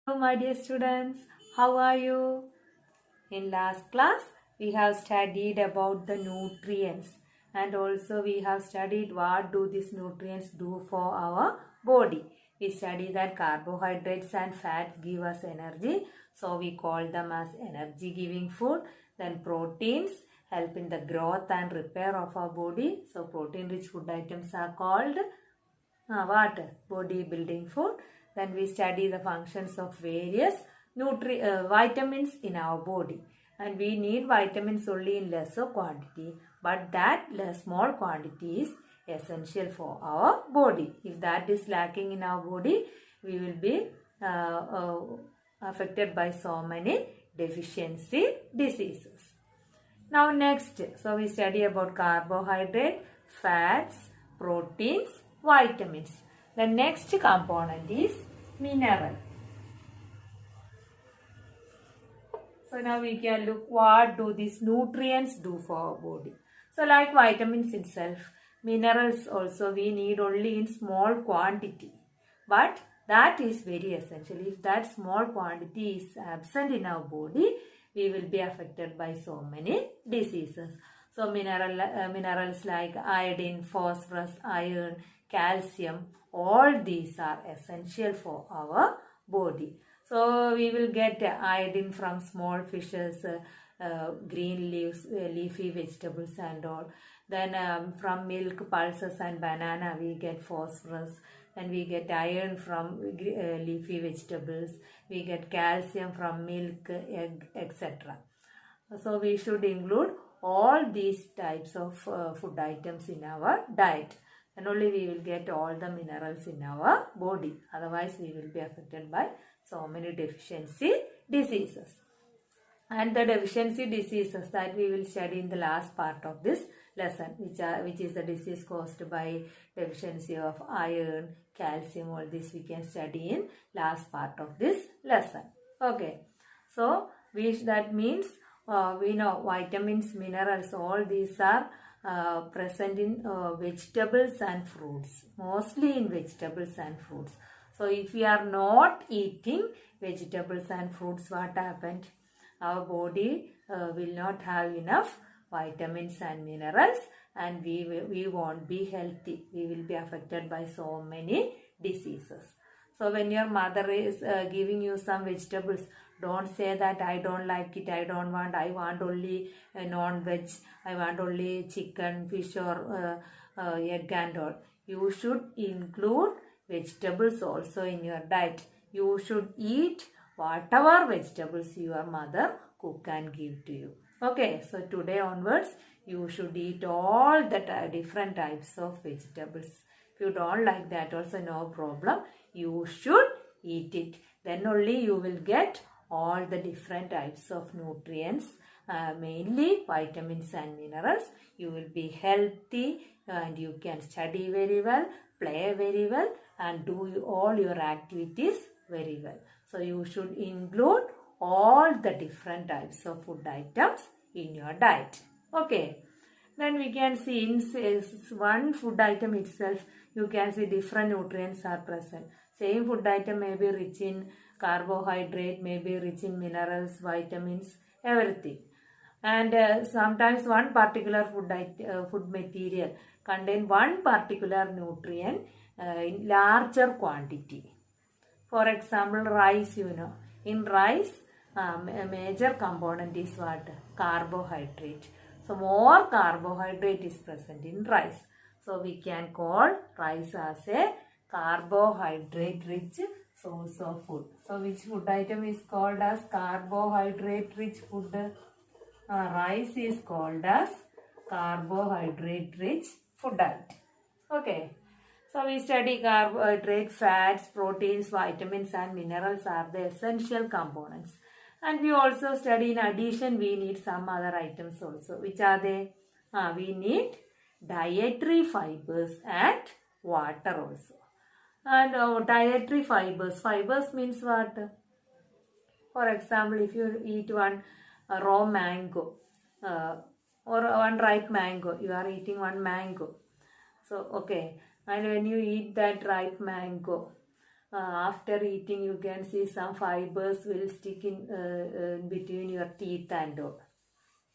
Hello, my dear students. How are you? In last class, we have studied about the nutrients and also we have studied what do these nutrients do for our body. We studied that carbohydrates and fats give us energy. So, we call them as energy giving food. Then proteins help in the growth and repair of our body. So, protein rich food items are called what? Body building food. Then we study the functions of various vitamins in our body. And we need vitamins only in lesser quantity. But that small quantity is essential for our body. If that is lacking in our body, we will be affected by so many deficiency diseases. Now next, so we study about carbohydrate, fats, proteins, vitamins. The next component is mineral. So now we can look what do these nutrients do for our body. So like vitamins itself, minerals also we need only in small quantity. But that is very essential. If that small quantity is absent in our body, we will be affected by so many diseases. So minerals like iodine, phosphorus, iron, calcium, all these are essential for our body. So we will get iodine from small fishes, green leaves, leafy vegetables and all. Then from milk, pulses and banana we get phosphorus. And we get iron from leafy vegetables. We get calcium from milk, egg, etc. So we should include all these types of food items in our diet. And only we will get all the minerals in our body. Otherwise we will be affected by so many deficiency diseases. And the deficiency diseases that we will study in the last part of this lesson, which is the disease caused by deficiency of iron, calcium, all this we can study in last part of this lesson. Okay, so that means we know vitamins, minerals, all these are present in vegetables and fruits, mostly in vegetables and fruits. So if we are not eating vegetables and fruits, what happened? Our body will not have enough vitamins and minerals and we won't be healthy. We will be affected by so many diseases. So when your mother is giving you some vegetables, don't say that I don't like it, I want only non-veg, I want only chicken, fish or egg and all. You should include vegetables also in your diet. You should eat whatever vegetables your mother cook and give to you. Okay, so today onwards you should eat all the different types of vegetables. If you don't like that also no problem. You should eat it. Then only you will get all the different types of nutrients, mainly vitamins and minerals. You will be healthy and you can study very well, play very well and do all your activities very well. So you should include all the different types of food items in your diet. Okay. Then we can see in one food item itself, you can see different nutrients are present. Same food item may be rich in carbohydrate, may be rich in minerals, vitamins, everything. And sometimes one particular food material contain one particular nutrient in larger quantity. For example, rice, in rice, a major component is what? Carbohydrate. So, more carbohydrate is present in rice. So, we can call rice as a carbohydrate-rich source of food. So, which food item is called as carbohydrate-rich food? Rice is called as carbohydrate-rich food item. Okay. So we study carbohydrate, fats, proteins, vitamins and minerals are the essential components. And we also study in addition we need some other items also. Which are they? We need dietary fibers and water also. And dietary fibers. Fibers means what? For example, if you eat one raw mango or one ripe mango, you are eating one mango. So, okay. And when you eat that ripe mango, after eating you can see some fibers will stick in between your teeth and all.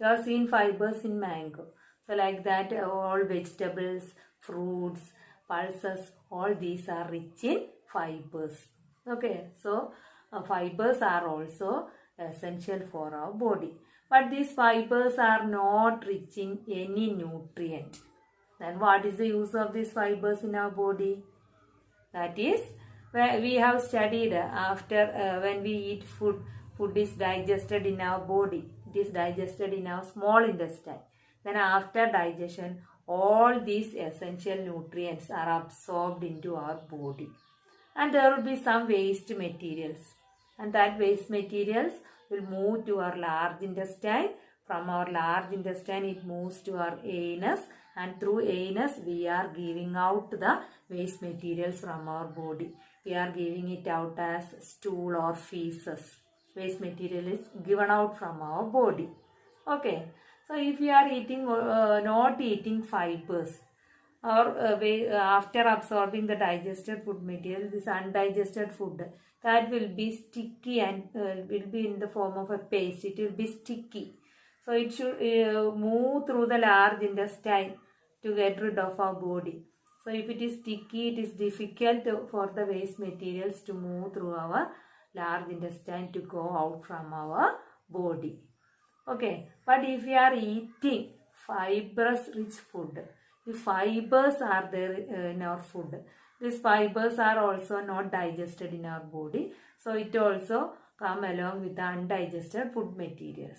You have seen fibers in mango. So like that all vegetables, fruits, pulses, all these are rich in fibers. Okay, so fibers are also essential for our body. But these fibers are not rich in any nutrient. Then what is the use of these fibers in our body? That is, where we have studied after when we eat food, food is digested in our body. It is digested in our small intestine. Then after digestion, all these essential nutrients are absorbed into our body. And there will be some waste materials. And that waste materials will move to our large intestine. From our large intestine, it moves to our anus. And through anus, we are giving out the waste materials from our body. We are giving it out as stool or feces. Waste material is given out from our body. Okay. So if you are eating not eating fibers, or after absorbing the digested food material, this undigested food, that will be sticky and will be in the form of a paste. It will be sticky. So it should move through the large intestine to get rid of our body. So if it is sticky, it is difficult for the waste materials to move through our large intestine to go out from our body. Okay, but if we are eating fibrous rich food, the fibers are there in our food. These fibers are also not digested in our body. So it also come along with the undigested food materials.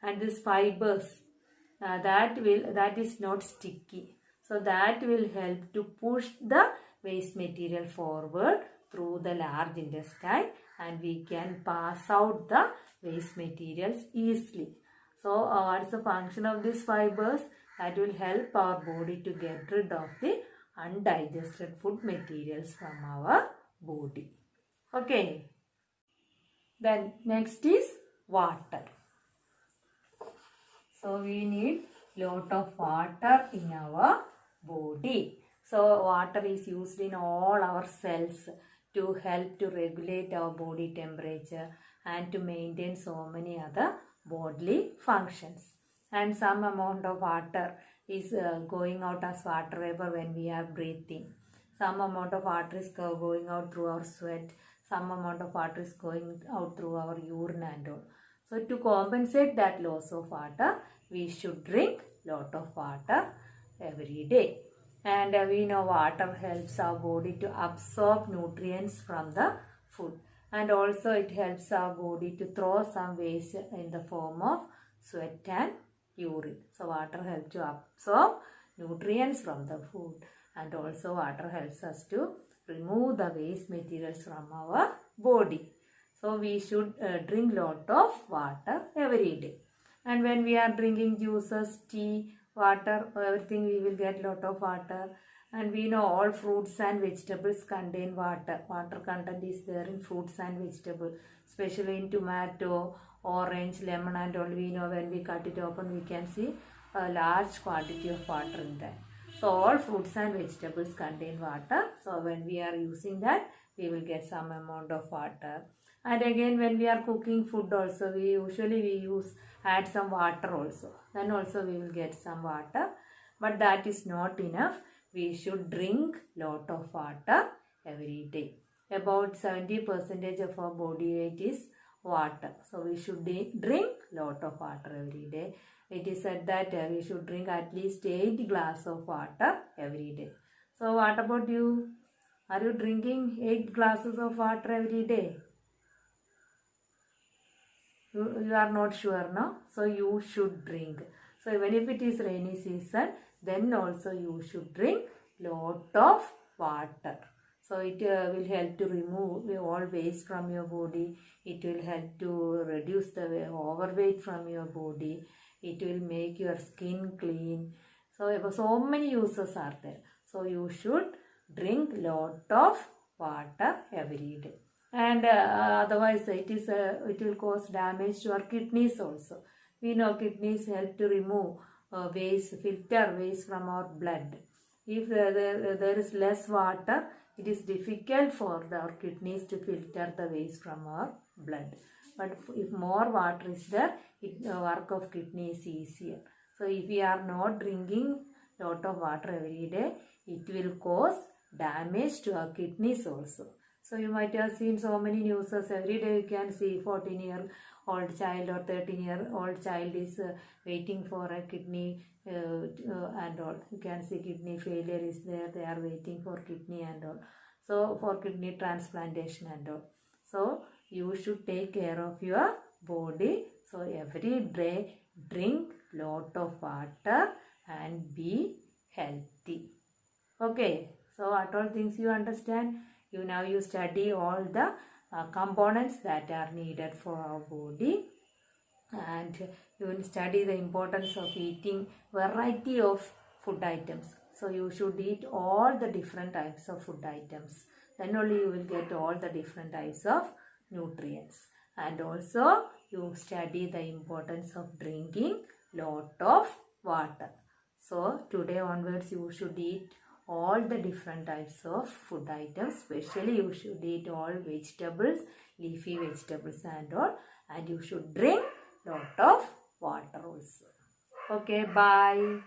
And these fibers, that is not sticky. So that will help to push the waste material forward through the large intestine, and we can pass out the waste materials easily. So what is the function of these fibers? That will help our body to get rid of the undigested food materials from our body. Okay. Then next is water. So we need lot of water in our body. So water is used in all our cells to help to regulate our body temperature and to maintain so many other bodily functions. And some amount of water is going out as water vapor when we are breathing. Some amount of water is going out through our sweat. Some amount of water is going out through our urine and all. So to compensate that loss of water, we should drink lot of water every day. And we know water helps our body to absorb nutrients from the food. And also it helps our body to throw some waste in the form of sweat and urine. So water helps to absorb nutrients from the food. And also water helps us to remove the waste materials from our body. So we should drink lot of water every day. And when we are drinking juices, tea, water, everything, we will get lot of water. And we know all fruits and vegetables contain water. Water content is there in fruits and vegetables, especially in tomato, orange, lemon and all. We know when we cut it open, we can see a large quantity of water in that. So all fruits and vegetables contain water. So when we are using that, we will get some amount of water. And again, when we are cooking food also, we usually add some water also. Then also we will get some water. But that is not enough. We should drink lot of water every day. About 70% of our body weight is water. So we should drink lot of water every day. It is said that we should drink at least 8 glasses of water every day. So what about you? Are you drinking 8 glasses of water every day? You are not sure, no? So you should drink. So even if it is rainy season, then also you should drink lot of water. So it will help to remove all waste from your body. It will help to reduce the overweight from your body. It will make your skin clean. So many uses are there. So you should drink lot of water every day. And otherwise it will cause damage to our kidneys also. We know kidneys help to remove waste, filter waste from our blood. If there is less water, it is difficult for our kidneys to filter the waste from our blood. But if more water is there, the work of kidney is easier. So if we are not drinking lot of water every day, it will cause damage to our kidneys also. So you might have seen so many news every day. You can see 14-year-old child or 13-year-old child is waiting for a kidney and all. You can see kidney failure is there. They are waiting for kidney and all. So for kidney transplantation and all. So you should take care of your body. So every day drink lot of water and be healthy. Okay. So what all things you understand? You study all the components that are needed for our body, and you will study the importance of eating variety of food items. So you should eat all the different types of food items. Then only you will get all the different types of nutrients. And also you study the importance of drinking lot of water. So today onwards you should eat all the different types of food items. Especially you should eat all vegetables, leafy vegetables and all. And you should drink lot of water also. Okay, bye.